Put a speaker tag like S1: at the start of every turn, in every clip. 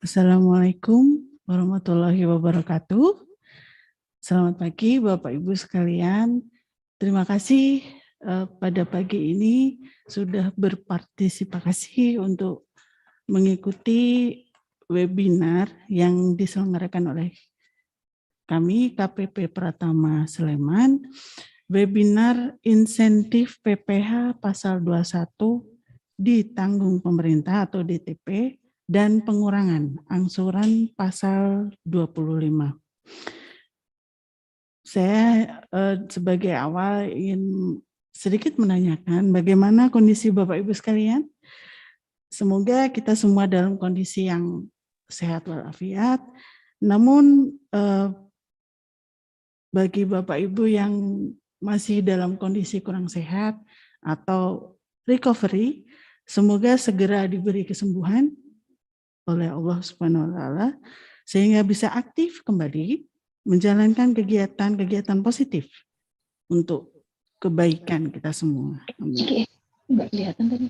S1: Assalamualaikum warahmatullahi wabarakatuh. Selamat pagi Bapak Ibu sekalian. Terima kasih pada pagi ini sudah berpartisipasi untuk mengikuti webinar yang diselenggarakan oleh kami KPP Pratama Sleman. Webinar insentif PPh pasal 21 ditanggung pemerintah atau DTP dan pengurangan angsuran pasal 25. Saya sebagai awal ingin sedikit menanyakan bagaimana kondisi Bapak Ibu sekalian. Semoga kita semua dalam kondisi yang sehat walafiat. Namun bagi Bapak Ibu yang masih dalam kondisi kurang sehat atau recovery, semoga segera diberi kesembuhan oleh Allah Subhanahu wa taala sehingga bisa aktif kembali menjalankan kegiatan-kegiatan positif untuk kebaikan kita semua. Amin.
S2: Enggak kelihatan tadi.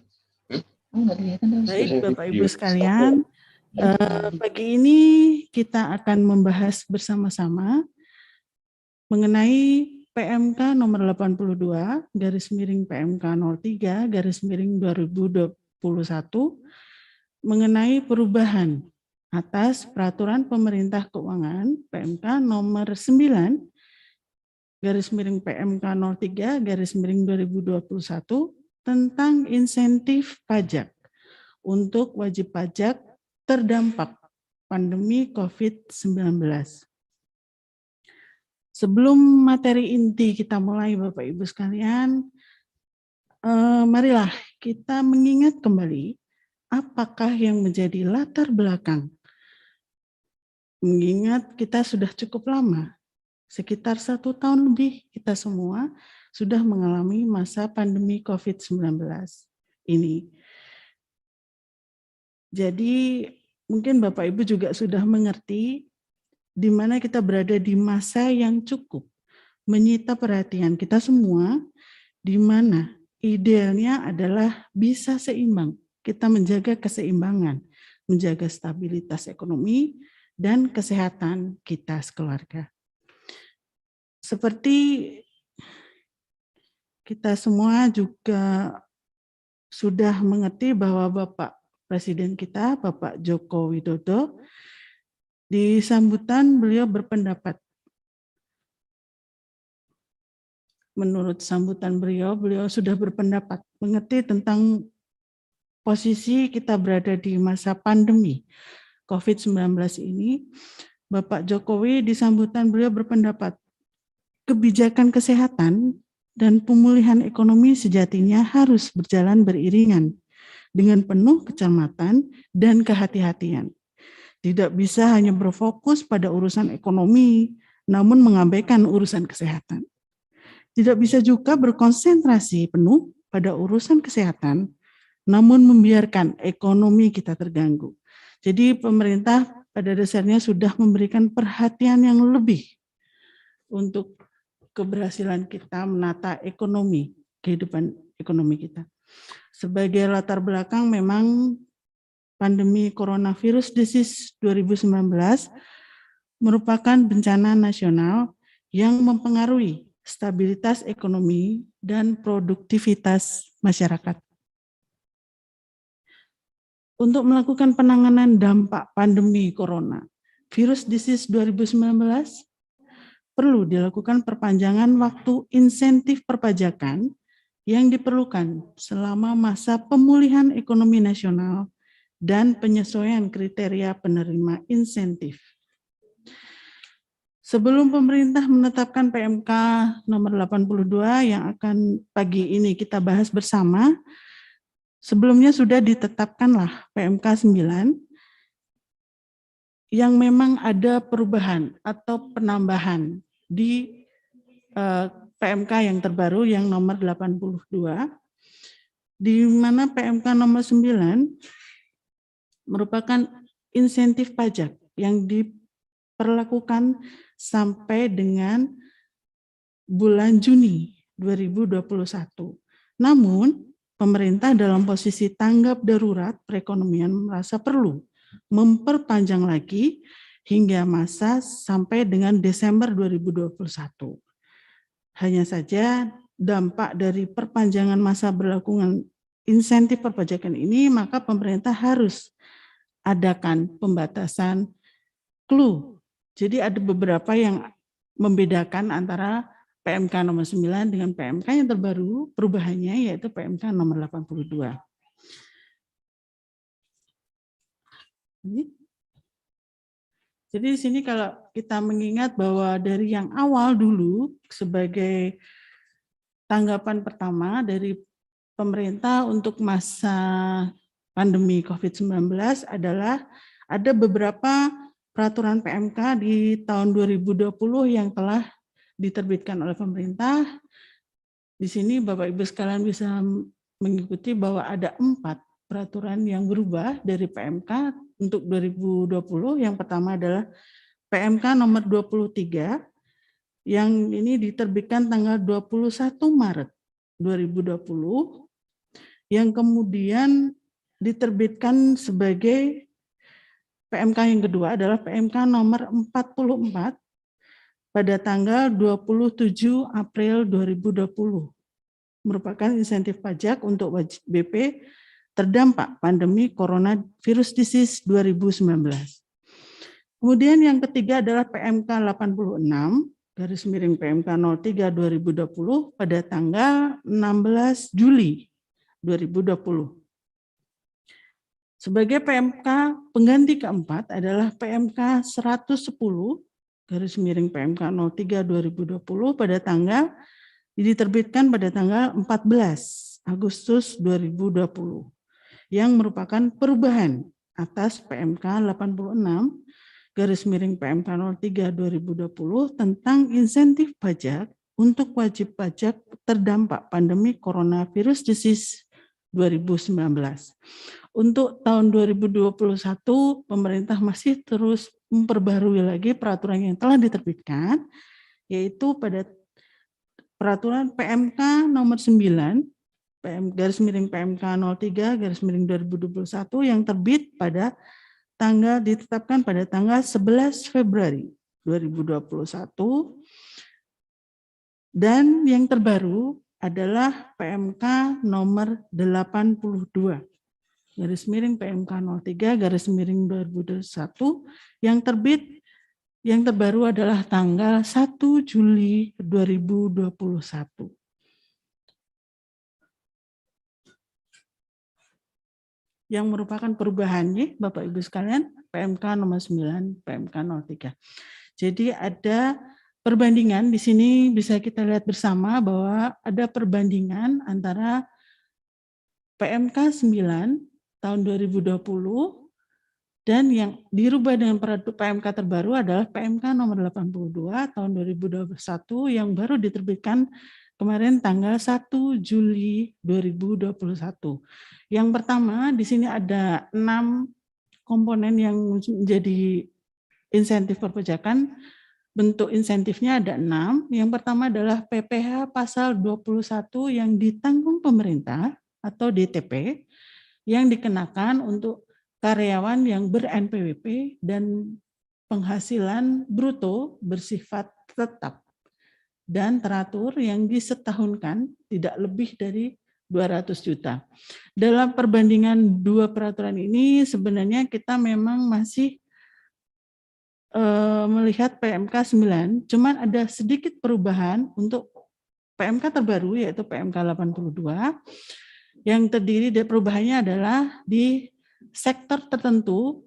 S2: Enggak kelihatan tadi.
S1: Baik Bapak Ibu sekalian, pagi ini kita akan membahas bersama-sama mengenai PMK nomor 82 garis miring PMK 03 garis miring 2021 mengenai perubahan atas Peraturan Pemerintah Keuangan PMK nomor 9 garis miring PMK 03 garis miring 2021 tentang insentif pajak untuk wajib pajak terdampak pandemi COVID-19. Sebelum materi inti kita mulai Bapak Ibu sekalian, marilah kita mengingat kembali apakah yang menjadi latar belakang. Mengingat kita sudah cukup lama, sekitar 1 tahun lebih kita semua sudah mengalami masa pandemi COVID-19 ini. Jadi mungkin Bapak Ibu juga sudah mengerti di mana kita berada di masa yang cukup menyita perhatian kita semua, di mana idealnya adalah bisa seimbang. Kita menjaga keseimbangan, menjaga stabilitas ekonomi dan kesehatan kita sekeluarga. Seperti kita semua juga sudah mengerti bahwa Bapak Presiden kita, Bapak Joko Widodo, di sambutan beliau berpendapat. Menurut sambutan beliau sudah berpendapat mengerti tentang posisi kita berada di masa pandemi COVID-19 ini. Bapak Jokowi di sambutan beliau berpendapat kebijakan kesehatan dan pemulihan ekonomi sejatinya harus berjalan beriringan dengan penuh kecermatan dan kehati-hatian. Tidak bisa hanya berfokus pada urusan ekonomi, namun mengabaikan urusan kesehatan. Tidak bisa juga berkonsentrasi penuh pada urusan kesehatan, namun membiarkan ekonomi kita terganggu. Jadi pemerintah pada dasarnya sudah memberikan perhatian yang lebih untuk keberhasilan kita menata ekonomi, kehidupan ekonomi kita. Sebagai latar belakang memang pandemi coronavirus disease 2019 merupakan bencana nasional yang mempengaruhi stabilitas ekonomi dan produktivitas masyarakat. Untuk melakukan penanganan dampak pandemi corona virus disease 2019, perlu dilakukan perpanjangan waktu insentif perpajakan yang diperlukan selama masa pemulihan ekonomi nasional dan penyesuaian kriteria penerima insentif. Sebelum pemerintah menetapkan PMK nomor 82 yang akan pagi ini kita bahas bersama, sebelumnya sudah ditetapkanlah PMK 9 yang memang ada perubahan atau penambahan di PMK yang terbaru yang nomor 82, di mana PMK nomor 9 merupakan insentif pajak yang diperlakukan sampai dengan bulan Juni 2021. Namun, pemerintah dalam posisi tanggap darurat perekonomian merasa perlu memperpanjang lagi hingga masa sampai dengan Desember 2021. Hanya saja dampak dari perpanjangan masa berlakuan insentif perpajakan ini, maka pemerintah harus adakan pembatasan clue. Jadi ada beberapa yang membedakan antara PMK nomor 9 dengan PMK yang terbaru, perubahannya yaitu PMK nomor 82. Jadi di sini kalau kita mengingat bahwa dari yang awal dulu sebagai tanggapan pertama dari pemerintah untuk masa pandemi COVID-19 adalah ada beberapa peraturan PMK di tahun 2020 yang telah diterbitkan oleh pemerintah. Di sini Bapak Ibu sekalian bisa mengikuti bahwa ada 4 peraturan yang berubah dari PMK untuk 2020. Yang pertama adalah PMK nomor 23 yang ini diterbitkan tanggal 21 Maret 2020, yang kemudian diterbitkan sebagai PMK yang kedua adalah PMK nomor 44 pada tanggal 27 April 2020, merupakan insentif pajak untuk wajib BP terdampak pandemi coronavirus disease 2019. Kemudian yang ketiga adalah PMK 86 garis miring PMK 03 2020 pada tanggal 16 Juli 2020. Sebagai PMK pengganti keempat adalah PMK 110 garis miring PMK 03 2020 pada tanggal diterbitkan pada tanggal 14 Agustus 2020 yang merupakan perubahan atas PMK 86 garis miring PMK 03 2020 tentang insentif pajak untuk wajib pajak terdampak pandemi coronavirus disease 2019. Untuk tahun 2021, pemerintah masih terus memperbarui lagi peraturan yang telah diterbitkan, yaitu pada peraturan PMK nomor 9, garis miring PMK 03 garis miring 2021 yang terbit pada ditetapkan pada tanggal 11 Februari 2021, dan yang terbaru adalah PMK nomor 82 garis miring PMK 03 garis miring 2021 yang terbit yang terbaru adalah tanggal 1 Juli 2021. Yang merupakan perubahannya Bapak Ibu sekalian PMK nomor 9, PMK 03. Jadi ada perbandingan di sini bisa kita lihat bersama bahwa ada perbandingan antara PMK 9 tahun 2020 dan yang dirubah dengan PMK terbaru adalah PMK nomor 82 tahun 2021 yang baru diterbitkan kemarin tanggal 1 Juli 2021. Yang pertama di sini ada 6 komponen yang menjadi insentif perpajakan. Bentuk insentifnya ada 6. Yang pertama adalah PPh pasal 21 yang ditanggung pemerintah atau DTP yang dikenakan untuk karyawan yang ber-NPWP dan penghasilan bruto bersifat tetap dan teratur yang disetahunkan tidak lebih dari 200 juta. Dalam perbandingan dua peraturan ini sebenarnya kita memang masih melihat PMK 9, cuman ada sedikit perubahan untuk PMK terbaru yaitu PMK 82 yang terdiri dari perubahannya adalah di sektor tertentu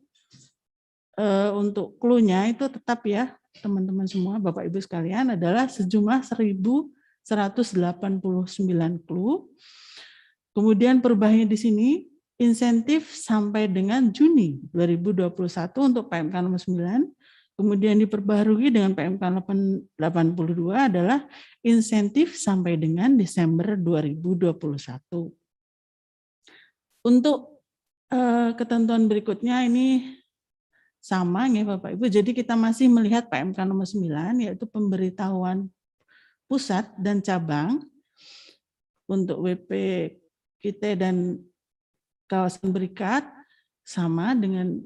S1: untuk clue-nya itu tetap ya teman-teman semua Bapak Ibu sekalian adalah sejumlah 1.189 clue. Kemudian perubahannya di sini insentif sampai dengan Juni 2021 untuk PMK nomor 9. Kemudian diperbarui dengan PMK 82 adalah insentif sampai dengan Desember 2021. Untuk ketentuan berikutnya ini sama ya Bapak Ibu. Jadi kita masih melihat PMK nomor 9 yaitu pemberitahuan pusat dan cabang untuk WP kita dan kawasan berikat sama dengan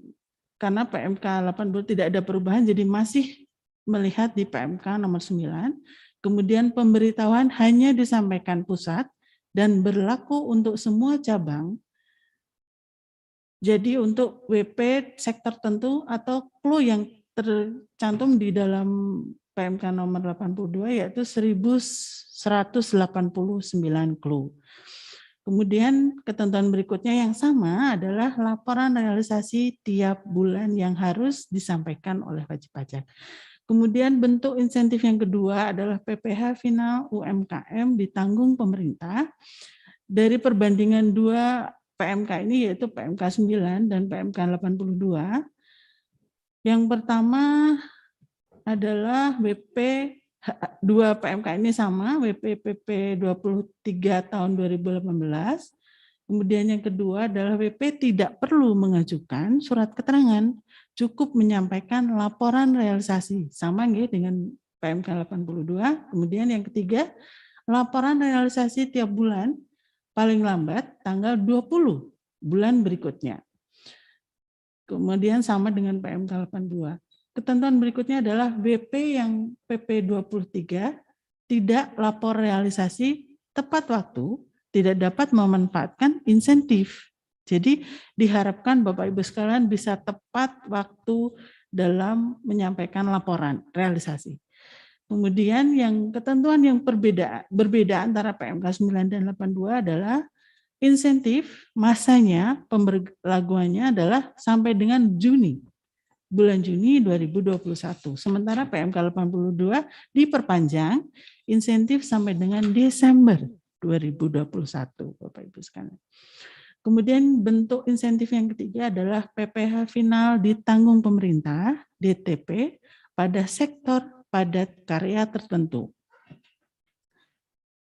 S1: karena PMK 80 tidak ada perubahan, jadi masih melihat di PMK nomor 9. Kemudian pemberitahuan hanya disampaikan pusat dan berlaku untuk semua cabang. Jadi untuk WP sektor tertentu atau clue yang tercantum di dalam PMK nomor 82 yaitu 1189 clue. Kemudian ketentuan berikutnya yang sama adalah laporan realisasi tiap bulan yang harus disampaikan oleh wajib pajak. Kemudian bentuk insentif yang kedua adalah PPh final UMKM ditanggung pemerintah. Dari perbandingan dua PMK ini yaitu PMK 9 dan PMK 82. Yang pertama adalah WP dua PMK ini sama, WP-PP 23 tahun 2018. Kemudian yang kedua adalah WP tidak perlu mengajukan surat keterangan, cukup menyampaikan laporan realisasi, sama dengan PMK 82. Kemudian yang ketiga, laporan realisasi tiap bulan, paling lambat tanggal 20 bulan berikutnya. Kemudian sama dengan PMK 82. Ketentuan berikutnya adalah WP yang PP 23 tidak lapor realisasi tepat waktu, tidak dapat memanfaatkan insentif. Jadi diharapkan Bapak Ibu sekalian bisa tepat waktu dalam menyampaikan laporan realisasi. Kemudian yang ketentuan yang berbeda antara PMK 9 dan 82 adalah insentif masanya pemberlakuannya adalah sampai dengan bulan Juni 2021. Sementara PMK 82 diperpanjang insentif sampai dengan Desember 2021, Bapak Ibu sekalian. Kemudian bentuk insentif yang ketiga adalah PPh final ditanggung pemerintah, DTP, pada sektor padat karya tertentu.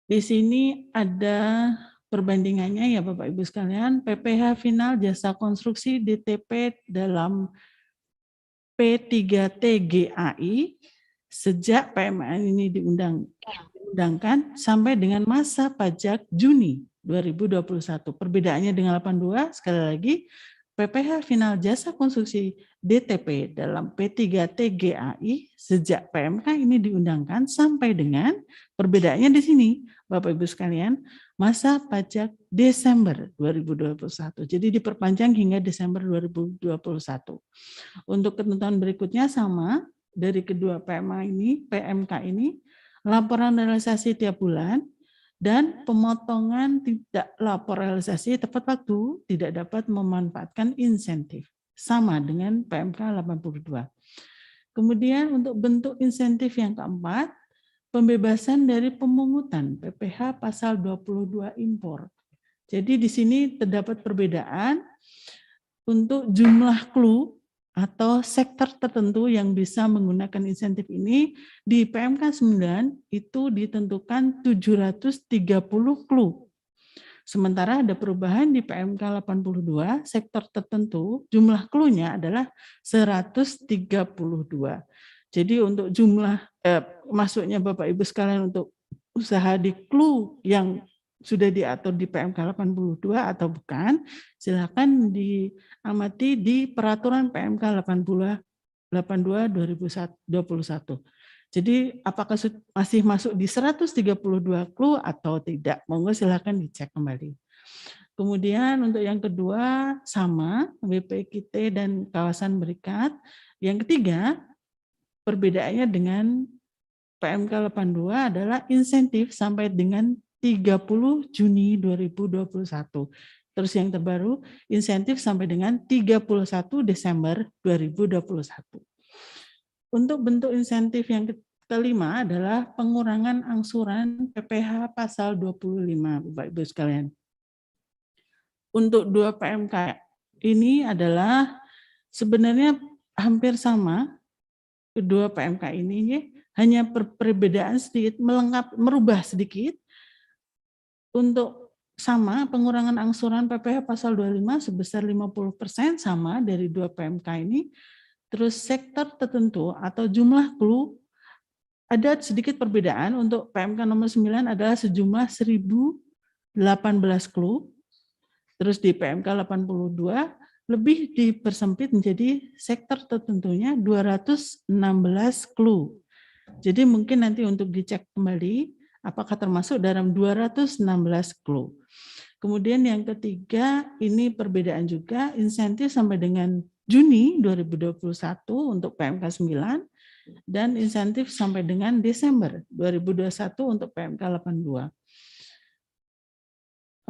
S1: Di sini ada perbandingannya ya Bapak Ibu sekalian, PPh final jasa konstruksi DTP dalam P3TGAI sejak PMN ini diundangkan sampai dengan masa pajak Juni 2021. Perbedaannya dengan 82, sekali lagi, PPh final jasa konstruksi DTP dalam P3TGAI sejak PMK ini diundangkan sampai dengan perbedaannya di sini, Bapak Ibu sekalian, masa pajak Desember 2021. Jadi diperpanjang hingga Desember 2021. Untuk ketentuan berikutnya sama dari kedua PMK ini, laporan realisasi tiap bulan dan pemotongan tidak lapor realisasi tepat waktu tidak dapat memanfaatkan insentif. Sama dengan PMK 82. Kemudian untuk bentuk insentif yang keempat, pembebasan dari pemungutan PPh pasal 22 impor. Jadi di sini terdapat perbedaan untuk jumlah clue atau sektor tertentu yang bisa menggunakan insentif ini. Di PMK 9 itu ditentukan 730 clue. Sementara ada perubahan di PMK 82, sektor tertentu jumlah clue-nya adalah 132. Jadi untuk jumlah masuknya Bapak Ibu sekalian untuk usaha di clue yang sudah diatur di PMK 82 atau bukan, silakan diamati di peraturan PMK 82 2021. Jadi apakah masih masuk di 132 clue atau tidak? Monggo silakan dicek kembali. Kemudian untuk yang kedua sama WPKT dan kawasan berikat. Yang ketiga perbedaannya dengan PMK 82 adalah insentif sampai dengan 30 Juni 2021. Terus yang terbaru, insentif sampai dengan 31 Desember 2021. Untuk bentuk insentif yang kelima adalah pengurangan angsuran PPh pasal 25, Bapak Ibu sekalian. Untuk dua PMK ini adalah sebenarnya hampir sama, kedua PMK ini hanya perbedaan sedikit, merubah sedikit. Untuk sama pengurangan angsuran PPh pasal 25 sebesar 50% sama dari dua PMK ini. Terus sektor tertentu atau jumlah clue ada sedikit perbedaan. Untuk PMK nomor 9 adalah sejumlah 1018 clue. Terus di PMK 82 lebih dipersempit menjadi sektor tertentunya 216 clue. Jadi mungkin nanti untuk dicek kembali apakah termasuk dalam 216 clue. Kemudian yang ketiga, ini perbedaan juga, insentif sampai dengan Juni 2021 untuk PMK 9 dan insentif sampai dengan Desember 2021 untuk PMK 82.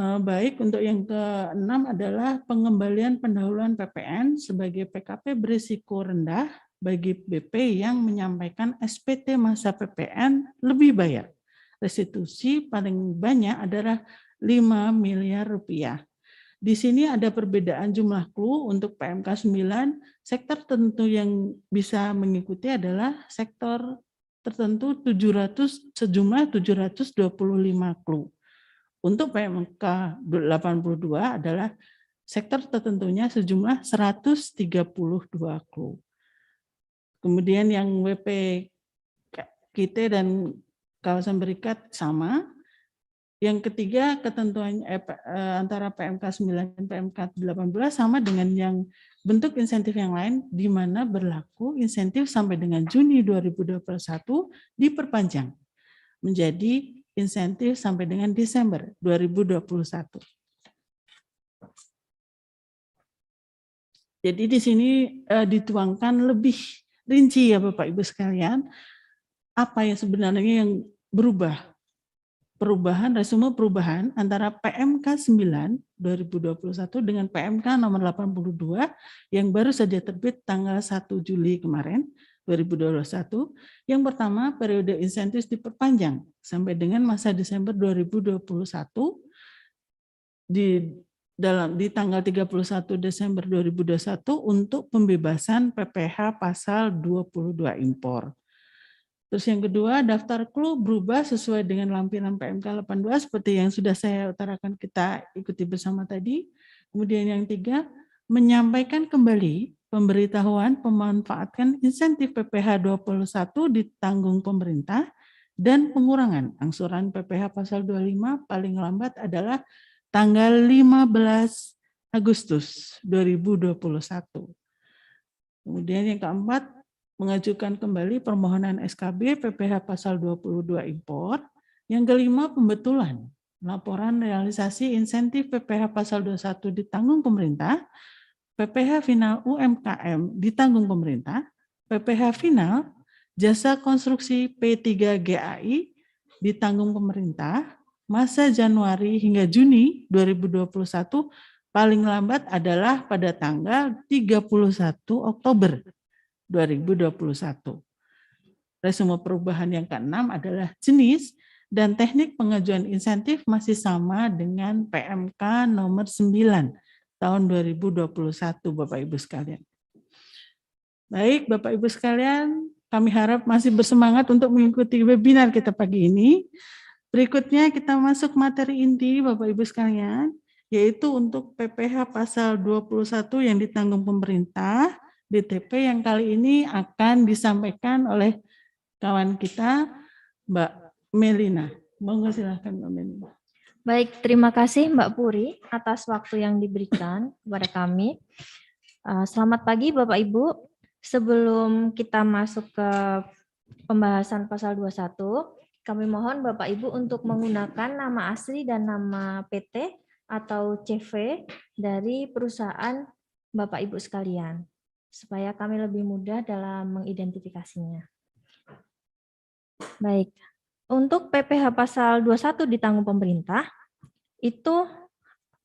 S1: Baik, untuk yang keenam adalah pengembalian pendahuluan PPN sebagai PKP berisiko rendah bagi BP yang menyampaikan SPT masa PPN lebih bayar. Restitusi paling banyak adalah 5 miliar rupiah. Di sini ada perbedaan jumlah clue untuk PMK 9, sektor tertentu yang bisa mengikuti adalah sektor tertentu sejumlah 725 clue. Untuk PMK 82 adalah sektor tertentunya sejumlah 132 clue. Kemudian yang WP KIT dan kawasan berikat sama. Yang ketiga, ketentuan antara PMK 9 dan PMK 18 sama dengan yang bentuk insentif yang lain, di mana berlaku insentif sampai dengan Juni 2021 diperpanjang menjadi insentif sampai dengan Desember 2021. Jadi di sini dituangkan lebih rinci ya Bapak Ibu sekalian, apa yang sebenarnya yang berubah. Resume perubahan antara PMK 9 2021 dengan PMK nomor 82 yang baru saja terbit tanggal 1 Juli kemarin 2021. Yang pertama, periode insentif diperpanjang sampai dengan masa Desember 2021 di tanggal 31 Desember 2021 untuk pembebasan PPh pasal 22 impor. Terus yang kedua, daftar clue berubah sesuai dengan lampiran PMK 82 seperti yang sudah saya utarakan, kita ikuti bersama tadi. Kemudian yang tiga, menyampaikan kembali pemberitahuan pemanfaatkan insentif PPh 21 ditanggung pemerintah dan pengurangan angsuran PPh pasal 25 paling lambat adalah tanggal 15 Agustus 2021. Kemudian yang keempat, mengajukan kembali permohonan SKB PPh pasal 22 impor. Yang kelima, pembetulan laporan realisasi insentif PPh pasal 21 ditanggung pemerintah, PPh final UMKM ditanggung pemerintah, PPh final jasa konstruksi P3GAI ditanggung pemerintah, masa Januari hingga Juni 2021 paling lambat adalah pada tanggal 31 Oktober 2021. Resume perubahan yang keenam adalah jenis dan teknik pengajuan insentif masih sama dengan PMK nomor 9 tahun 2021 Bapak Ibu sekalian. Baik Bapak Ibu sekalian, kami harap masih bersemangat untuk mengikuti webinar kita pagi ini. Berikutnya kita masuk materi inti Bapak Ibu sekalian, yaitu untuk PPh pasal 21 yang ditanggung pemerintah, DTP yang kali ini akan disampaikan oleh kawan kita, Mbak Melina. Monggo silakan Mbak Melina.
S3: Baik, terima kasih Mbak Puri atas waktu yang diberikan kepada kami. Selamat pagi Bapak Ibu. Sebelum kita masuk ke pembahasan pasal 21, kami mohon Bapak Ibu untuk menggunakan nama asli dan nama PT atau CV dari perusahaan Bapak Ibu sekalian, supaya kami lebih mudah dalam mengidentifikasinya. Baik, untuk PPh pasal 21 ditanggung pemerintah, itu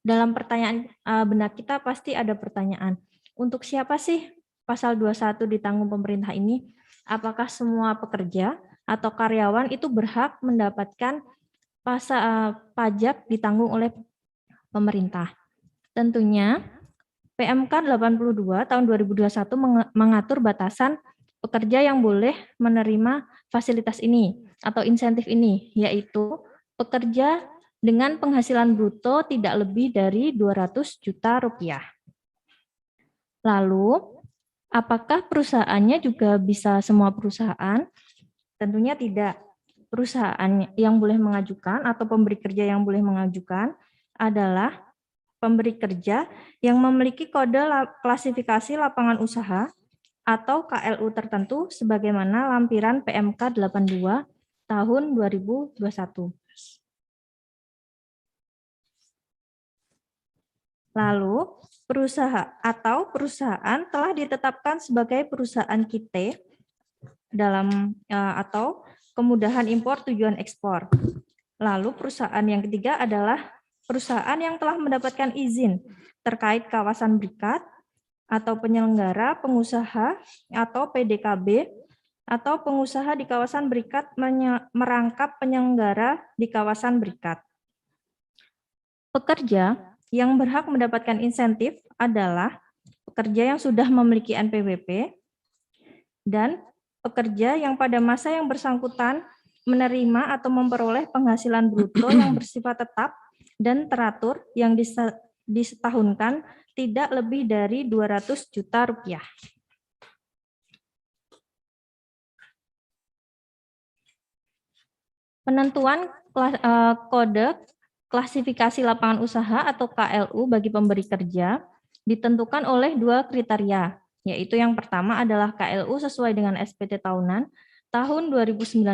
S3: dalam pertanyaan benak kita pasti ada pertanyaan, untuk siapa sih pasal 21 ditanggung pemerintah ini? Apakah semua pekerja atau karyawan itu berhak mendapatkan pajak ditanggung oleh pemerintah? Tentunya PMK 82 tahun 2021 mengatur batasan pekerja yang boleh menerima fasilitas ini atau insentif ini, yaitu pekerja dengan penghasilan bruto tidak lebih dari 200 juta rupiah. Lalu, apakah perusahaannya juga bisa semua perusahaan? Tentunya tidak. Perusahaan yang boleh mengajukan atau pemberi kerja yang boleh mengajukan adalah pemberi kerja yang memiliki kode klasifikasi lapangan usaha atau KLU tertentu sebagaimana lampiran PMK 82 tahun 2021. Lalu, perusahaan telah ditetapkan sebagai perusahaan KIT dalam atau kemudahan impor tujuan ekspor. Lalu perusahaan yang ketiga adalah perusahaan yang telah mendapatkan izin terkait kawasan berikat atau penyelenggara, pengusaha atau PDKB atau pengusaha di kawasan berikat merangkap penyelenggara di kawasan berikat. Pekerja yang berhak mendapatkan insentif adalah pekerja yang sudah memiliki NPWP dan pekerja yang pada masa yang bersangkutan menerima atau memperoleh penghasilan bruto yang bersifat tetap dan teratur yang disetahunkan tidak lebih dari 200 juta rupiah. Penentuan kode klasifikasi lapangan usaha atau KLU bagi pemberi kerja ditentukan oleh dua kriteria, yaitu yang pertama adalah KLU sesuai dengan SPT tahunan tahun 2019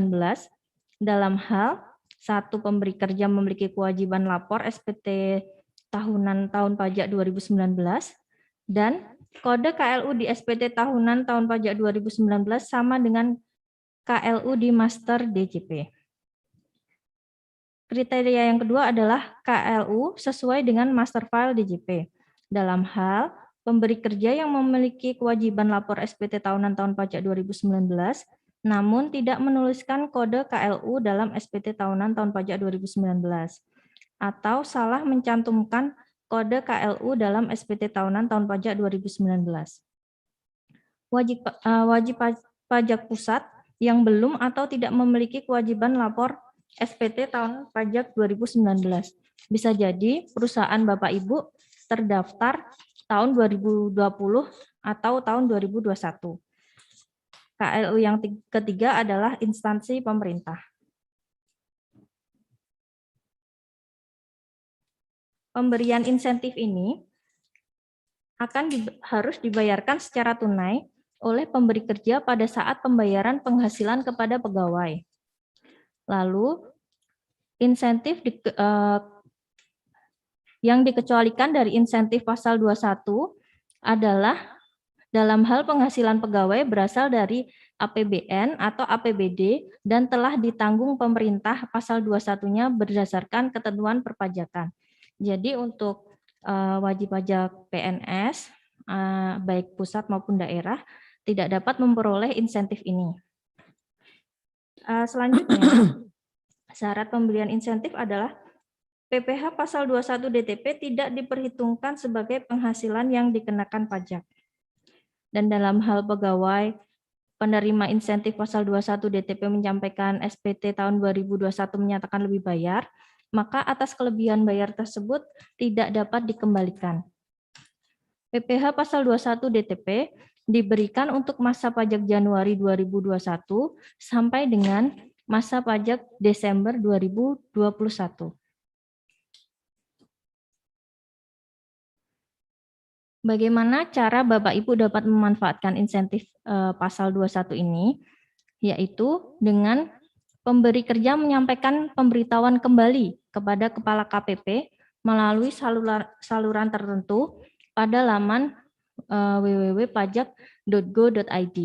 S3: dalam hal satu pemberi kerja memiliki kewajiban lapor SPT tahunan tahun pajak 2019 dan kode KLU di SPT tahunan tahun pajak 2019 sama dengan KLU di Master DJP. Kriteria yang kedua adalah KLU sesuai dengan Master File DJP. Dalam hal pemberi kerja yang memiliki kewajiban lapor SPT tahunan tahun pajak 2019, namun tidak menuliskan kode KLU dalam SPT tahunan tahun pajak 2019, atau salah mencantumkan kode KLU dalam SPT tahunan tahun pajak 2019. Wajib pajak pusat yang belum atau tidak memiliki kewajiban lapor SPT tahun pajak 2019. Bisa jadi perusahaan Bapak Ibu terdaftar tahun 2020 atau tahun 2021. KLU yang ketiga adalah instansi pemerintah. Pemberian insentif ini harus dibayarkan secara tunai oleh pemberi kerja pada saat pembayaran penghasilan kepada pegawai. Lalu, insentif yang dikecualikan dari insentif pasal 21 adalah dalam hal penghasilan pegawai berasal dari APBN atau APBD dan telah ditanggung pemerintah pasal 21-nya berdasarkan ketentuan perpajakan. Jadi untuk wajib pajak PNS, baik pusat maupun daerah, tidak dapat memperoleh insentif ini. Selanjutnya, syarat pemberian insentif adalah PPh pasal 21 DTP tidak diperhitungkan sebagai penghasilan yang dikenakan pajak. Dan dalam hal pegawai penerima insentif pasal 21 DTP menyampaikan SPT tahun 2021 menyatakan lebih bayar, maka atas kelebihan bayar tersebut tidak dapat dikembalikan. PPh pasal 21 DTP diberikan untuk masa pajak Januari 2021 sampai dengan masa pajak Desember 2021. Bagaimana cara Bapak Ibu dapat memanfaatkan insentif pasal 21 ini? Yaitu dengan pemberi kerja menyampaikan pemberitahuan kembali kepada Kepala KPP melalui saluran tertentu pada laman www.pajak.go.id.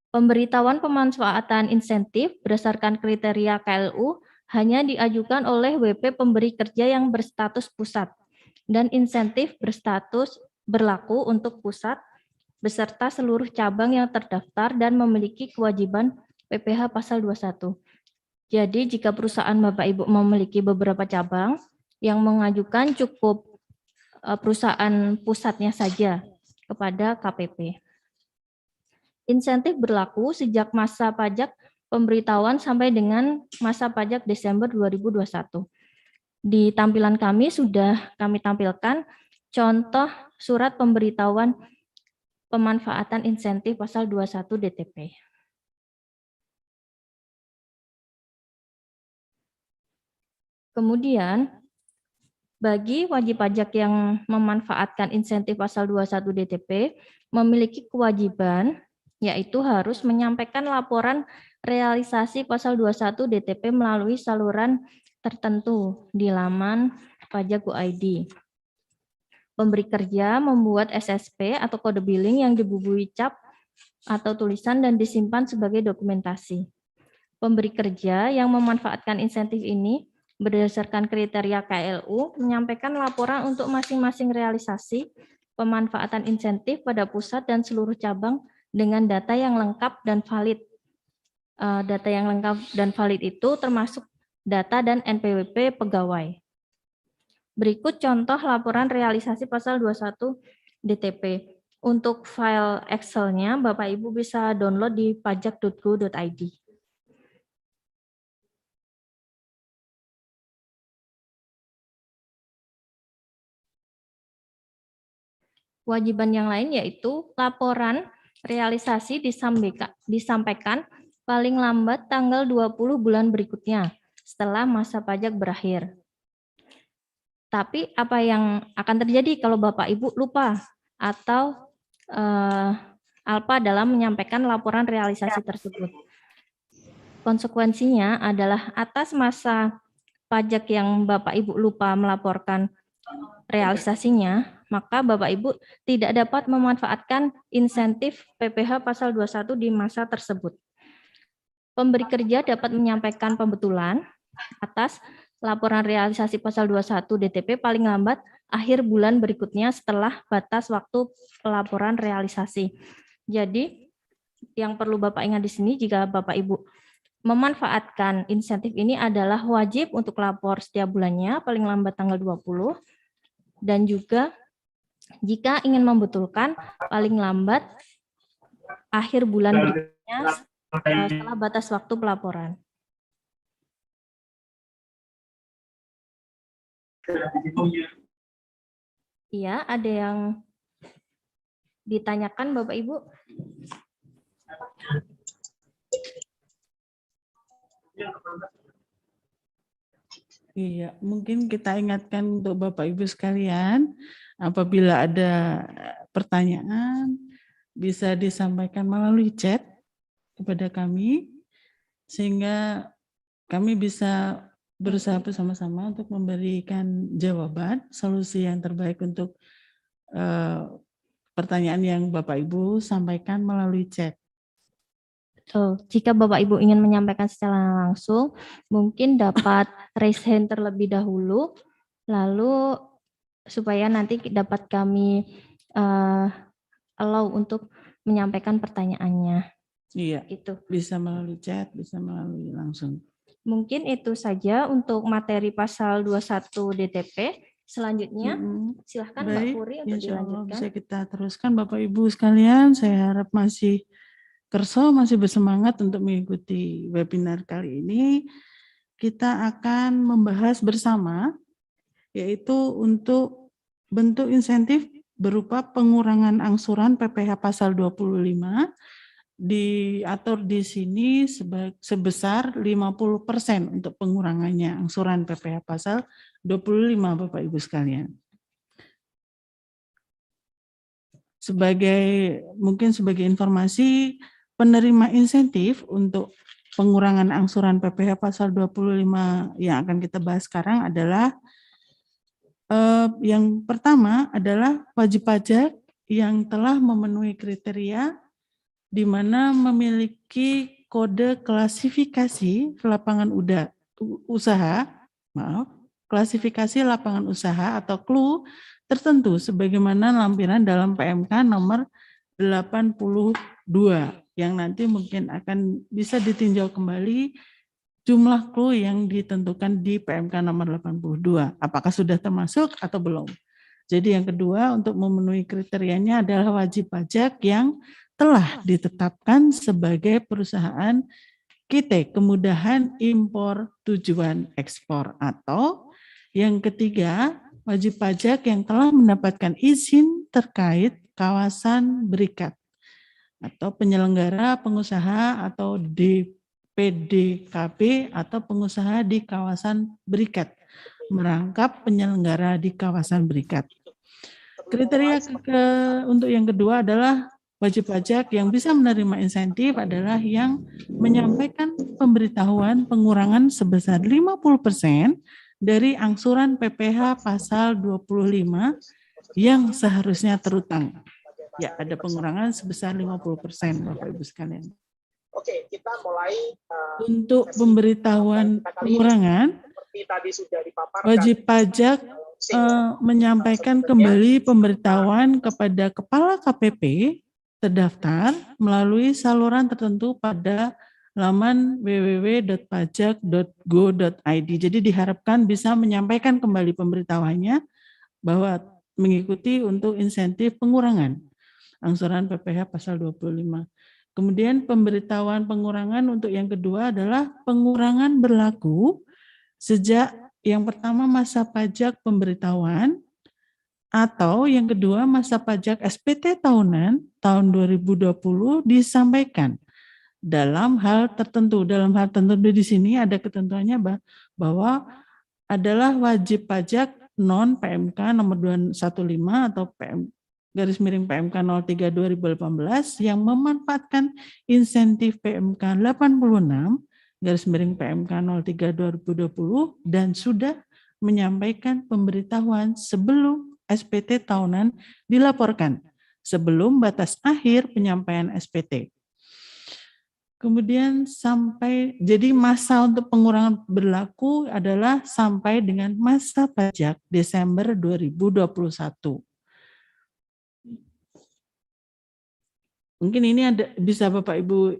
S3: Pemberitahuan pemanfaatan insentif berdasarkan kriteria KLU hanya diajukan oleh WP pemberi kerja yang berstatus pusat dan insentif berstatus berlaku untuk pusat beserta seluruh cabang yang terdaftar dan memiliki kewajiban PPh pasal 21. Jadi jika perusahaan Bapak Ibu memiliki beberapa cabang, yang mengajukan cukup perusahaan pusatnya saja kepada KPP. Insentif berlaku sejak masa pajak pemberitahuan sampai dengan masa pajak Desember 2021. Di tampilan kami sudah kami tampilkan contoh surat pemberitahuan pemanfaatan insentif pasal 21 DTP. Kemudian Bagi wajib pajak yang memanfaatkan insentif pasal 21 DTP, memiliki kewajiban yaitu harus menyampaikan laporan realisasi pasal 21 DTP melalui saluran tertentu di laman pajak Go.id. Pemberi kerja membuat SSP atau kode billing yang dibubuhi cap atau tulisan dan disimpan sebagai dokumentasi. Pemberi kerja yang memanfaatkan insentif ini berdasarkan kriteria KLU menyampaikan laporan untuk masing-masing realisasi pemanfaatan insentif pada pusat dan seluruh cabang dengan data yang lengkap dan valid. Data yang lengkap dan valid itu termasuk data dan NPWP pegawai. Berikut contoh laporan realisasi pasal 21 DTP. Untuk file Excel-nya, Bapak Ibu bisa download di pajak.go.id. Kewajiban yang lain yaitu laporan realisasi disampaikan paling lambat tanggal 20 bulan berikutnya setelah masa pajak berakhir. Tapi apa yang akan terjadi kalau Bapak Ibu lupa atau alpa dalam menyampaikan laporan realisasi tersebut? Konsekuensinya adalah atas masa pajak yang Bapak Ibu lupa melaporkan realisasinya, maka Bapak Ibu tidak dapat memanfaatkan insentif PPh pasal 21 di masa tersebut. Pemberi kerja dapat menyampaikan pembetulan atas laporan realisasi pasal 21 DTP paling lambat akhir bulan berikutnya setelah batas waktu pelaporan realisasi. Jadi, yang perlu Bapak ingat di sini, jika Bapak Ibu memanfaatkan insentif ini adalah wajib untuk lapor setiap bulannya paling lambat tanggal 20, dan juga jika ingin membetulkan paling lambat akhir bulan berikutnya setelah batas waktu pelaporan. Iya, ada yang ditanyakan Bapak Ibu?
S1: Iya, mungkin kita ingatkan untuk Bapak Ibu sekalian, apabila ada pertanyaan bisa disampaikan melalui chat kepada kami, sehingga kami bisa berusaha bersama-sama untuk memberikan jawaban, solusi yang terbaik untuk pertanyaan yang Bapak Ibu sampaikan melalui chat.
S3: Jika Bapak Ibu ingin menyampaikan secara langsung, mungkin dapat raise hand terlebih dahulu, lalu supaya nanti dapat kami allow untuk menyampaikan pertanyaannya.
S1: Iya,
S3: Itu.
S1: bisa melalui chat, bisa melalui langsung.
S3: Mungkin itu saja untuk materi pasal 21 DTP. Selanjutnya, silahkan Mbak Puri untuk dilanjutkan.
S1: Bisa kita teruskan Bapak Ibu sekalian. Saya harap masih kerso, masih bersemangat untuk mengikuti webinar kali ini. Kita akan membahas bersama, yaitu untuk bentuk insentif berupa pengurangan angsuran PPh pasal 25, diatur di sini sebesar 50% untuk pengurangannya angsuran PPh pasal 25, Bapak Ibu sekalian. Mungkin sebagai informasi, penerima insentif untuk pengurangan angsuran PPh pasal 25 yang akan kita bahas sekarang adalah yang pertama adalah wajib pajak yang telah memenuhi kriteria di mana memiliki kode klasifikasi lapangan klasifikasi lapangan usaha atau CLU tertentu sebagaimana lampiran dalam PMK nomor 82 yang nanti mungkin akan bisa ditinjau kembali jumlah CLU yang ditentukan di PMK nomor 82. Apakah sudah termasuk atau belum? Jadi yang kedua, untuk memenuhi kriterianya adalah wajib pajak yang telah ditetapkan sebagai perusahaan KIT, kemudahan impor tujuan ekspor, atau yang ketiga, wajib pajak yang telah mendapatkan izin terkait kawasan berikat atau penyelenggara pengusaha atau DPDKB atau pengusaha di kawasan berikat merangkap penyelenggara di kawasan berikat. Kriteria untuk yang kedua adalah wajib pajak yang bisa menerima insentif adalah yang menyampaikan pemberitahuan pengurangan sebesar 50% dari angsuran PPh pasal 25 yang seharusnya terutang. Ya, ada pengurangan sebesar 50%, Bapak Ibu sekalian.
S4: Oke, kita mulai
S1: untuk pemberitahuan pengurangan,
S4: seperti tadi sudah dipaparkan.
S1: wajib pajak menyampaikan kembali pemberitahuan kepada Kepala KPP terdaftar melalui saluran tertentu pada laman www.pajak.go.id. Jadi diharapkan bisa menyampaikan kembali pemberitahuannya bahwa mengikuti untuk insentif pengurangan angsuran PPh pasal 25. Kemudian pemberitahuan pengurangan untuk yang kedua adalah pengurangan berlaku sejak yang pertama masa pajak pemberitahuan atau yang kedua masa pajak SPT tahunan tahun 2020 disampaikan dalam hal tertentu. Dalam hal tertentu di sini ada ketentuannya bahwa adalah wajib pajak non PMK nomor 215 atau PMK 03 2018 yang memanfaatkan insentif PMK 86 PMK 03 2020 dan sudah menyampaikan pemberitahuan sebelum SPT tahunan dilaporkan sebelum batas akhir penyampaian SPT. Kemudian jadi masa untuk pengurangan berlaku adalah sampai dengan masa pajak Desember 2021. Mungkin ini bisa Bapak Ibu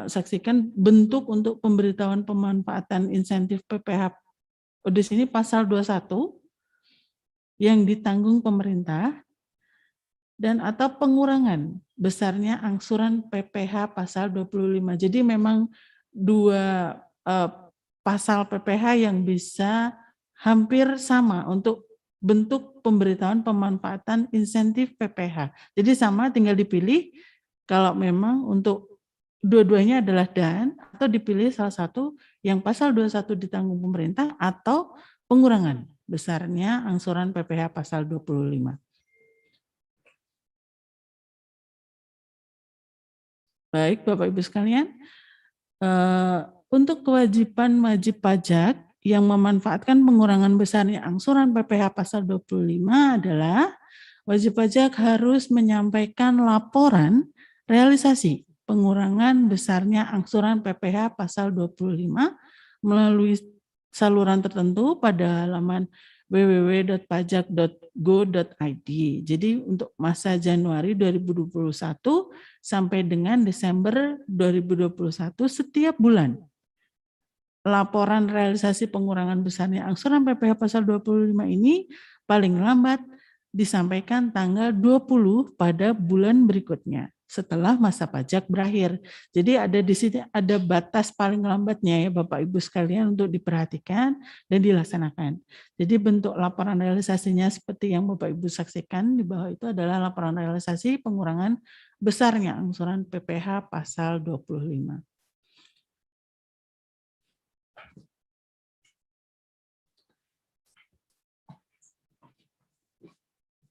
S1: saksikan bentuk untuk pemberitahuan pemanfaatan insentif PPh. Di sini pasal 21 yang ditanggung pemerintah dan atau pengurangan besarnya angsuran PPh pasal 25. Jadi memang dua pasal PPh yang bisa hampir sama untuk bentuk pemberitahuan pemanfaatan insentif PPh. Jadi sama, tinggal dipilih kalau memang untuk dua-duanya adalah dan atau dipilih salah satu yang pasal 21 ditanggung pemerintah atau pengurangan besarnya angsuran PPh pasal 25. Baik, Bapak Ibu sekalian, untuk kewajiban wajib pajak yang memanfaatkan pengurangan besarnya angsuran PPh pasal 25 adalah wajib pajak harus menyampaikan laporan realisasi pengurangan besarnya angsuran PPh pasal 25 melalui saluran tertentu pada halaman www.pajak.go.id. Jadi untuk masa Januari 2021 sampai dengan Desember 2021 setiap bulan laporan realisasi pengurangan besarnya angsuran PPh pasal 25 ini paling lambat disampaikan tanggal 20 pada bulan berikutnya setelah masa pajak berakhir. Jadi ada di sini ada batas paling lambatnya ya Bapak Ibu sekalian untuk diperhatikan dan dilaksanakan. Jadi bentuk laporan realisasinya seperti yang Bapak Ibu saksikan di bawah itu adalah laporan realisasi pengurangan besarnya angsuran PPh pasal 25.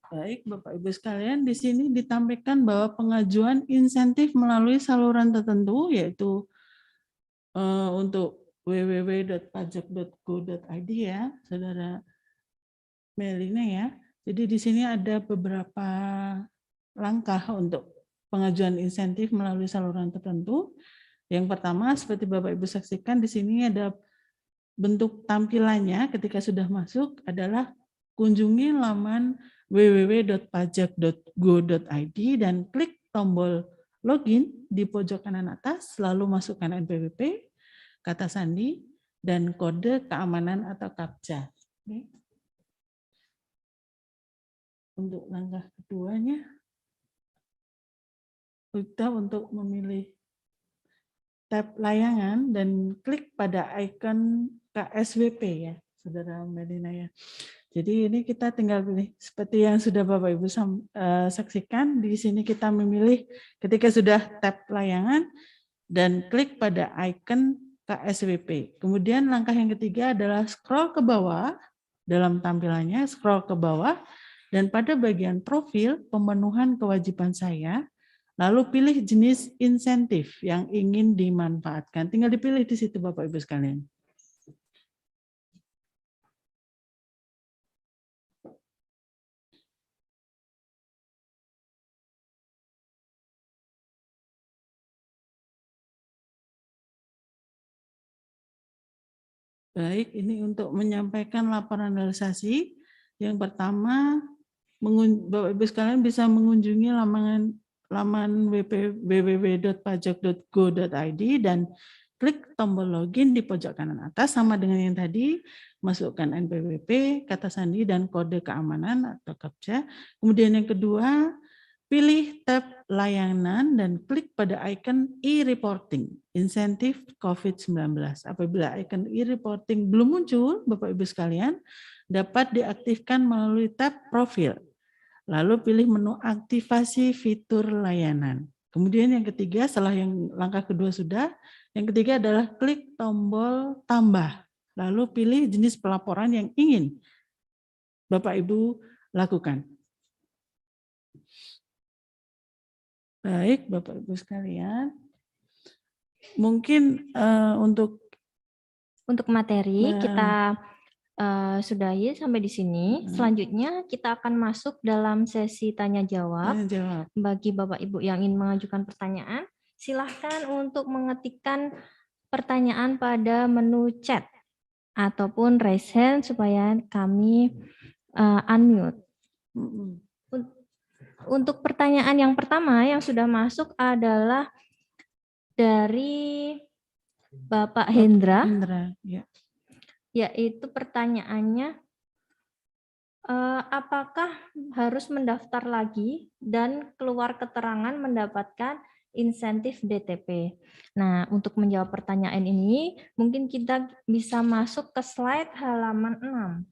S1: Baik, Bapak Ibu sekalian, di sini ditampilkan bahwa pengajuan insentif melalui saluran tertentu yaitu untuk www.pajak.go.id ya, Saudara Melina ya. Jadi di sini ada beberapa langkah untuk pengajuan insentif melalui saluran tertentu. Yang pertama, seperti Bapak Ibu saksikan di sini ada bentuk tampilannya ketika sudah masuk adalah kunjungi laman www.pajak.go.id dan klik tombol login di pojok kanan atas, lalu masukkan NPWP, kata sandi, dan kode keamanan atau CAPTCHA. Untuk langkah keduanya, kita untuk memilih tab layangan dan klik pada ikon KSWP ya, Saudara Melina ya. Jadi ini kita tinggal pilih seperti yang sudah Bapak Ibu saksikan. Di sini kita memilih ketika sudah tab layangan dan klik pada ikon KSWP. Kemudian langkah yang ketiga adalah scroll ke bawah dalam tampilannya, scroll ke bawah, dan pada bagian profil pemenuhan kewajiban saya, lalu pilih jenis insentif yang ingin dimanfaatkan. Tinggal dipilih di situ Bapak Ibu sekalian. Baik, ini untuk menyampaikan laporan realisasi. Yang pertama, Bapak Ibu sekalian bisa mengunjungi laman www.pajak.go.id dan klik tombol login di pojok kanan atas sama dengan yang tadi, masukkan NPWP, kata sandi dan kode keamanan atau CAPTCHA. Kemudian yang kedua, pilih tab layanan dan klik pada icon e-reporting, insentif COVID-19. Apabila icon e-reporting belum muncul, Bapak Ibu sekalian, dapat diaktifkan melalui tab profil. Lalu pilih menu aktivasi fitur layanan. Kemudian yang ketiga, setelah yang langkah kedua sudah, yang ketiga adalah klik tombol tambah. Lalu pilih jenis pelaporan yang ingin Bapak Ibu lakukan. Baik, Bapak Ibu sekalian. Mungkin untuk
S3: materi
S1: Nah.
S3: kita sudahi sampai di sini. Selanjutnya kita akan masuk dalam sesi tanya jawab. Bagi Bapak Ibu yang ingin mengajukan pertanyaan, silahkan untuk mengetikkan pertanyaan pada menu chat ataupun raise hand supaya kami unmute. Untuk pertanyaan yang pertama yang sudah masuk adalah dari Bapak Hendra,
S1: ya.
S3: Yaitu pertanyaannya, apakah harus mendaftar lagi dan keluar keterangan mendapatkan insentif DTP? Nah, untuk menjawab pertanyaan ini, mungkin kita bisa masuk ke slide halaman 6.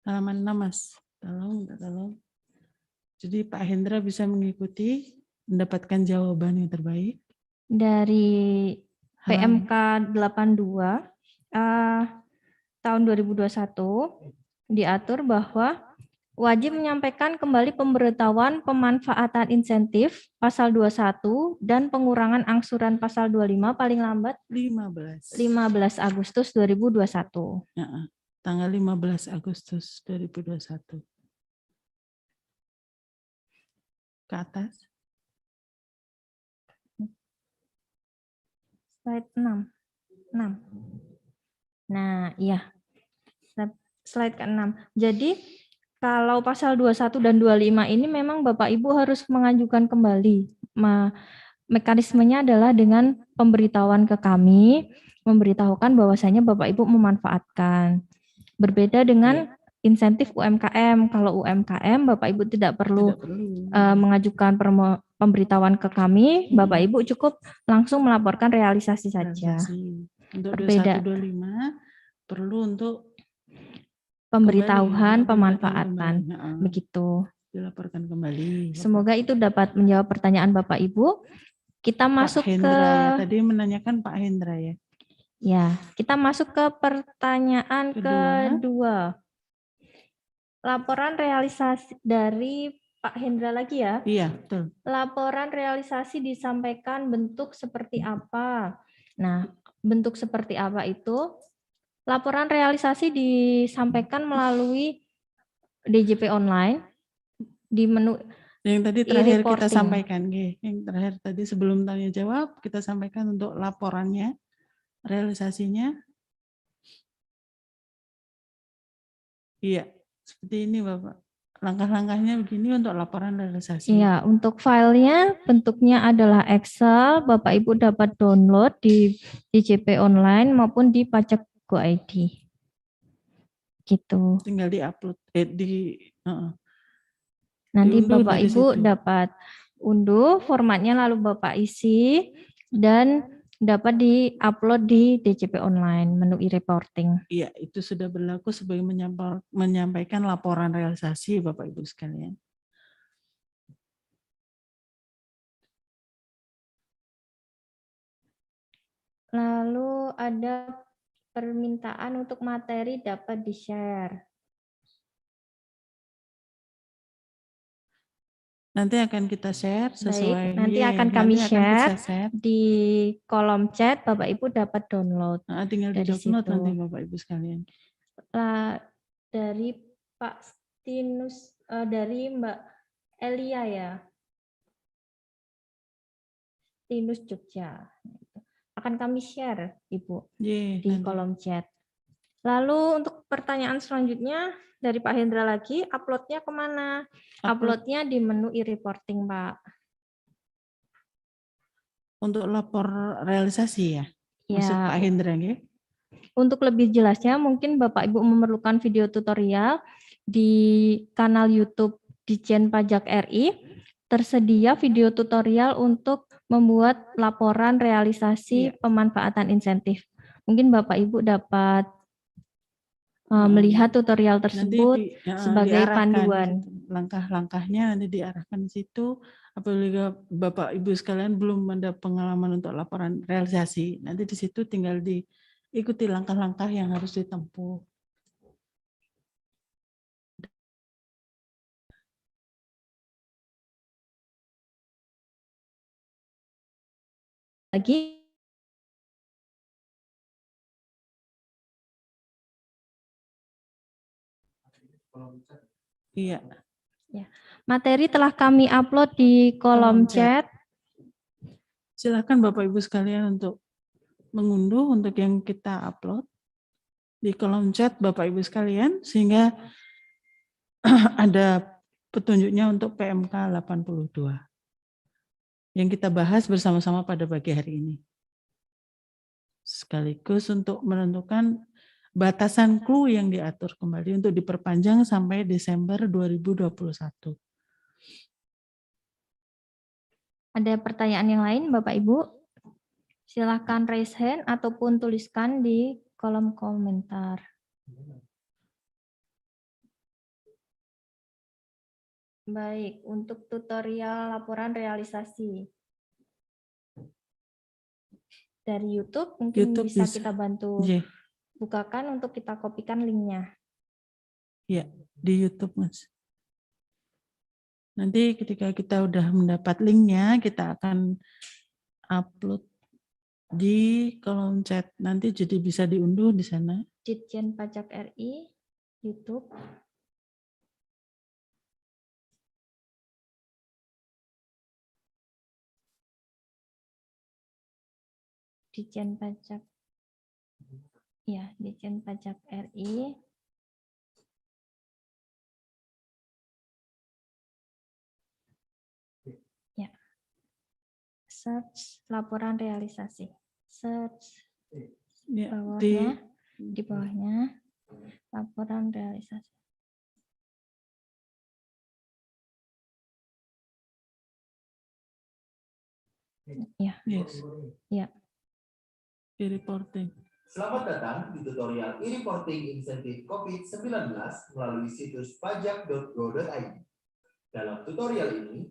S1: Halaman 6, Mas. Tolong. Jadi Pak Hendra bisa mengikuti, mendapatkan jawaban yang terbaik.
S3: Dari PMK 82 tahun 2021 diatur bahwa wajib menyampaikan kembali pemberitahuan pemanfaatan insentif pasal 21 dan pengurangan angsuran pasal 25 paling lambat 15 Agustus 2021.
S1: Tanggal 15 Agustus 2021. Ke atas.
S3: Slide 6. Nah, iya. Slide ke-6. Jadi, kalau pasal 21 dan 25 ini memang Bapak Ibu harus mengajukan kembali. Mekanismenya adalah dengan pemberitahuan ke kami, memberitahukan bahwasanya Bapak Ibu memanfaatkan. Berbeda dengan insentif UMKM. Kalau UMKM, Bapak Ibu tidak perlu mengajukan pemberitahuan ke kami, Bapak Ibu cukup langsung melaporkan realisasi saja.
S1: Untuk
S3: Berbeda.
S1: 2125 perlu untuk
S3: pemberitahuan pemanfaatan. Begitu.
S1: Dilaporkan kembali.
S3: Semoga itu dapat menjawab pertanyaan Bapak Ibu. Kita masuk
S1: Pak Hendra, tadi menanyakan Pak Hendra ya.
S3: Ya, kita masuk ke pertanyaan kedua. Laporan realisasi dari Pak Hendra lagi ya.
S1: Iya, betul.
S3: Laporan realisasi disampaikan bentuk seperti apa? Nah, bentuk seperti apa itu? Laporan realisasi disampaikan melalui DJP online di menu
S1: yang tadi terakhir kita sampaikan, yang terakhir tadi sebelum tanya jawab kita sampaikan untuk laporannya, realisasinya. Iya, seperti ini Bapak. Langkah-langkahnya begini untuk laporan realisasi.
S3: Iya, untuk filenya bentuknya adalah Excel. Bapak Ibu dapat download di DJP online maupun di pajak.go.id. Gitu.
S1: Tinggal di-upload,
S3: nanti Bapak Ibu dapat unduh formatnya lalu Bapak isi dan dapat di-upload di DJP online menu e-reporting.
S1: Iya, itu sudah berlaku sebagai menyampaikan laporan realisasi Bapak Ibu sekalian.
S3: Lalu ada permintaan untuk materi dapat di-share.
S1: Nanti akan kita share sesuai.
S3: Baik, nanti
S1: Iya,
S3: akan kami
S1: nanti akan kita
S3: share
S1: share.
S3: di kolom chat, Bapak Ibu dapat download.
S1: Nah, tinggal di
S3: Dari
S1: download
S3: situ.
S1: nanti Bapak Ibu sekalian.
S3: Dari Pak Stinus, dari Mbak Elia ya. Stinus Jogja. Akan kami share, Ibu,
S1: Iya,
S3: di
S1: nanti.
S3: kolom chat. Lalu untuk pertanyaan selanjutnya dari Pak Hendra lagi, uploadnya kemana? Uploadnya di menu e-reporting, Pak.
S1: Untuk lapor realisasi ya? Maksud
S3: Ya,
S1: Pak Hendra ya?
S3: untuk lebih jelasnya mungkin Bapak Ibu memerlukan video tutorial di kanal YouTube Ditjen Pajak RI. Tersedia video tutorial untuk membuat laporan realisasi pemanfaatan insentif. Mungkin Bapak Ibu dapat melihat tutorial tersebut sebagai panduan.
S1: Langkah-langkahnya nanti diarahkan di situ. Apabila Bapak Ibu sekalian belum ada pengalaman untuk laporan realisasi, nanti di situ tinggal diikuti langkah-langkah yang harus ditempuh.
S3: Lagi
S1: Iya.
S3: ya. Materi telah kami upload di kolom chat.
S1: Silakan Bapak Ibu sekalian untuk mengunduh untuk yang kita upload di kolom chat Bapak Ibu sekalian sehingga ada petunjuknya untuk PMK 82 yang kita bahas bersama-sama pada pagi hari ini. Sekaligus untuk menentukan batasan clue yang diatur kembali untuk diperpanjang sampai Desember 2021.
S3: Ada pertanyaan yang lain Bapak Ibu? Silakan raise hand ataupun tuliskan di kolom komentar. Baik, untuk tutorial laporan realisasi dari YouTube mungkin bisa kita bantu bukakan untuk kita kopikan linknya.
S1: Ya, di YouTube Mas. Nanti ketika kita udah mendapat linknya, kita akan upload di kolom chat. Nanti jadi bisa diunduh di sana.
S3: Ditjen Pajak RI, YouTube. Ditjen Pajak. Ya, Ditjen Pajak RI. Ya. Search laporan realisasi. Search
S1: Ya,
S3: bawahnya, di bawahnya laporan realisasi. Ya.
S1: Yes.
S3: Ya.
S1: E-reporting.
S5: Selamat datang di tutorial e-reporting insentif COVID-19 melalui situs pajak.go.id. Dalam tutorial ini,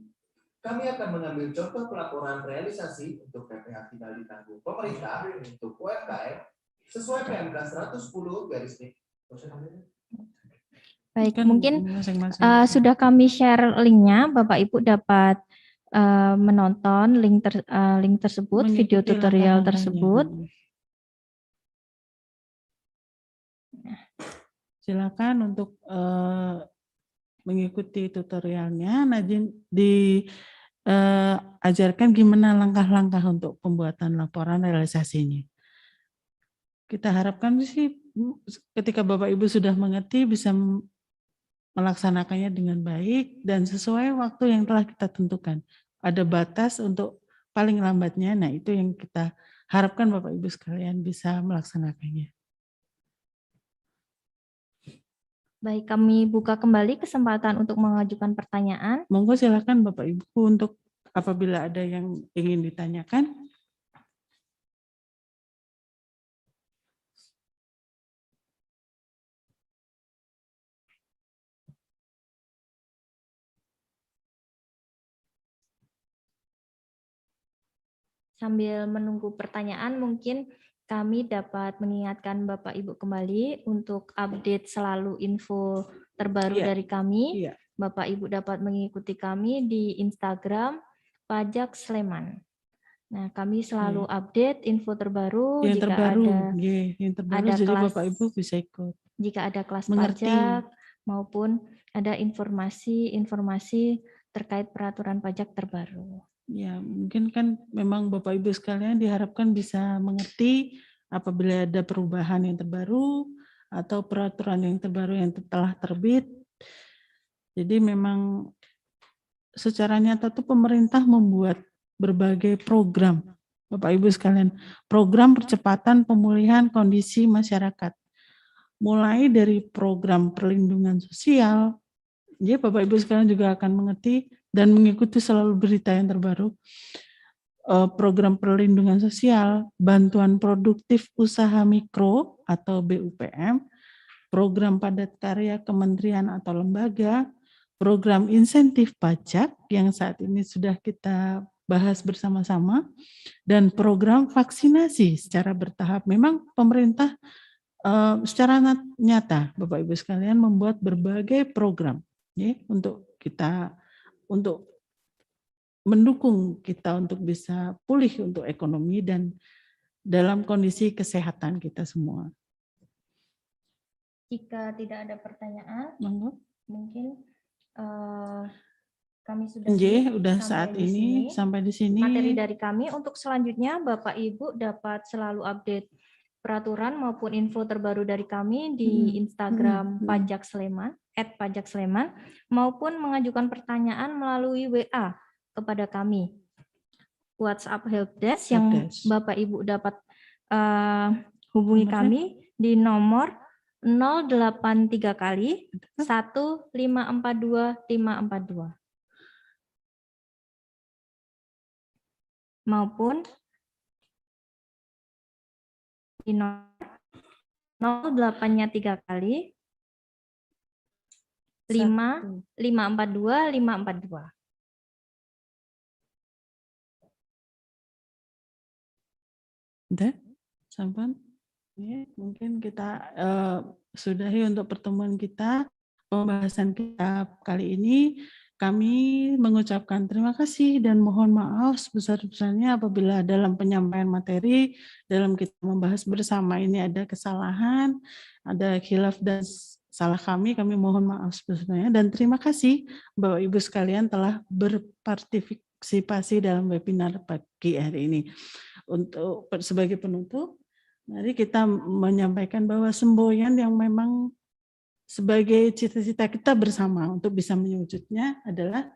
S5: kami akan mengambil contoh pelaporan realisasi untuk PPh final ditanggung pemerintah untuk UMKM sesuai PMK 110 garis miring.
S3: Baik, mungkin sudah kami share linknya, Bapak Ibu dapat menonton link tersebut, video tutorial tersebut.
S1: Silakan untuk mengikuti tutorialnya. Najin diajarkan gimana langkah-langkah untuk pembuatan laporan realisasinya. Kita harapkan sih ketika Bapak Ibu sudah mengerti bisa melaksanakannya dengan baik dan sesuai waktu yang telah kita tentukan. Ada batas untuk paling lambatnya, nah itu yang kita harapkan Bapak Ibu sekalian bisa melaksanakannya.
S3: Baik, kami buka kembali kesempatan untuk mengajukan pertanyaan.
S1: Monggo silakan Bapak Ibu untuk apabila ada yang ingin ditanyakan.
S3: Sambil menunggu pertanyaan, mungkin kami dapat mengingatkan Bapak Ibu kembali untuk update selalu info terbaru
S1: Iya.
S3: dari kami.
S1: Iya.
S3: Bapak Ibu dapat mengikuti kami di Instagram Pajak Sleman. Nah, kami selalu update info terbaru
S1: Yang
S3: jika
S1: terbaru,
S3: ada
S1: yang terbaru,
S3: ada
S1: jadi
S3: kelas-
S1: Bapak Ibu bisa ikut.
S3: jika ada kelas
S1: Mengerti.
S3: pajak maupun ada informasi terkait peraturan pajak terbaru.
S1: Ya, mungkin kan memang Bapak Ibu sekalian diharapkan bisa mengerti apabila ada perubahan yang terbaru atau peraturan yang terbaru yang telah terbit. Jadi memang secara nyata tuh pemerintah membuat berbagai program, Bapak Ibu sekalian, program percepatan pemulihan kondisi masyarakat. Mulai dari program perlindungan sosial, jadi Bapak Ibu sekalian juga akan mengerti dan mengikuti selalu berita yang terbaru. Program perlindungan sosial, bantuan produktif usaha mikro atau BUPM, program padat karya kementerian atau lembaga, program insentif pajak yang saat ini sudah kita bahas bersama-sama, dan program vaksinasi secara bertahap. Memang pemerintah secara nyata, Bapak Ibu sekalian, membuat berbagai program ya, untuk kita, untuk mendukung kita untuk bisa pulih untuk ekonomi dan dalam kondisi kesehatan kita semua.
S3: Jika tidak ada pertanyaan,
S1: Monggo.
S3: mungkin kami sudah
S1: Udah
S3: sampai
S1: saat
S3: di
S1: ini
S3: sini.
S1: sampai di sini.
S3: Materi dari kami untuk selanjutnya Bapak Ibu dapat selalu update peraturan maupun info terbaru dari kami di Instagram Pajak Sleman @pajaksleman maupun mengajukan pertanyaan melalui WA kepada kami. WhatsApp Helpdesk yang Bapak Ibu dapat hubungi kami di nomor 083 kali 1542 542. Maupun di nomor 08-nya 3 kali 542 542.
S1: Udah, sampai ya, mungkin kita sudahi untuk pertemuan kita, pembahasan kita kali ini. Kami mengucapkan terima kasih dan mohon maaf sebesar-besarnya apabila dalam penyampaian materi, dalam kita membahas bersama ini ada kesalahan, ada khilaf dan salah kami mohon maaf sebesar-besarnya. Dan terima kasih Bapak Ibu sekalian telah berpartisipasi dalam webinar pagi hari ini. Untuk sebagai penutup, mari kita menyampaikan bahwa semboyan yang memang sebagai cita-cita kita bersama untuk bisa mewujudnya adalah